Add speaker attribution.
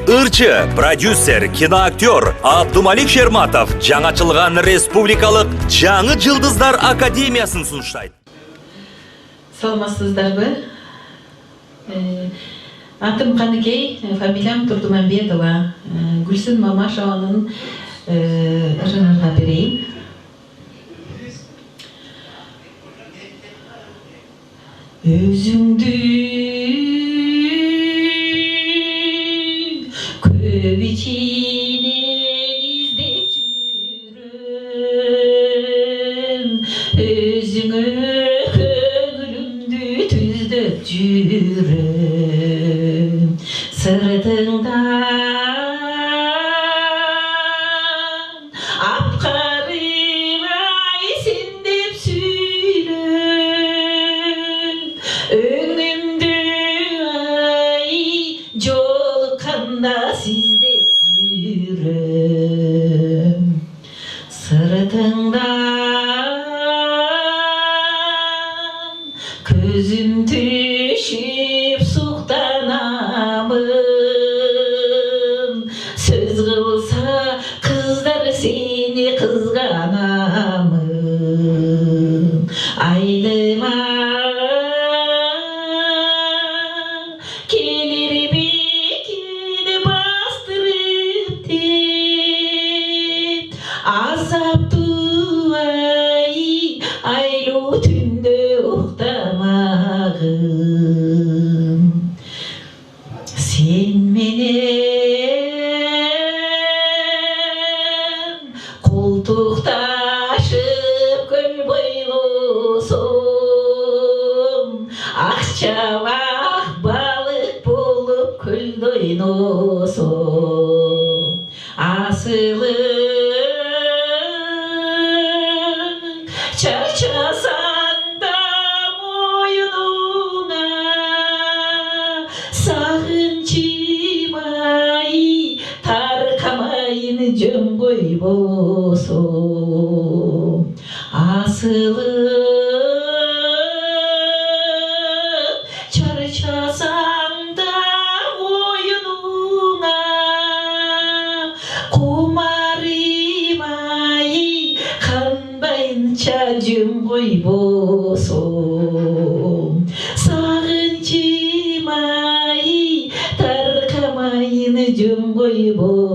Speaker 1: Ырчы, продюсер, киноактер Абдумалик Шерматов жаңачылган республикалык жаңы жылдыздар академиясын сунуштайт.
Speaker 2: Саламатсыздарбы? Атым Каныкей, фамилиям Турдуманбетова. Гүлсүн Мамашованын ырынына берейин. Өзүңдү көп ичинен издеп жүрөм, өзүңө көңүлүмдү түздөп жүрөм, сыртыңдан апкарыбай сен деп сүйлөм, өңүмдү ай жолукканда сиздеп жүрөм, сыртыңдан көзүм түшүп суктанамын, сөз кылса кыздар сени кызганамын, айлыма келер бекини бастырып деп, азаптуу айлуу түндө уктамагын, сен менен колтукташып көл бойлосом, ак чабак балык болуп көлдө ойносом, асылым чарчасаң да моюнуңа, сагынчым таркамайын жөн койбосом, асылым чарчасаң да моюнуңа, кумарым канбайынча жөн койбосом, сагынчым таркамайын жөн койбосом.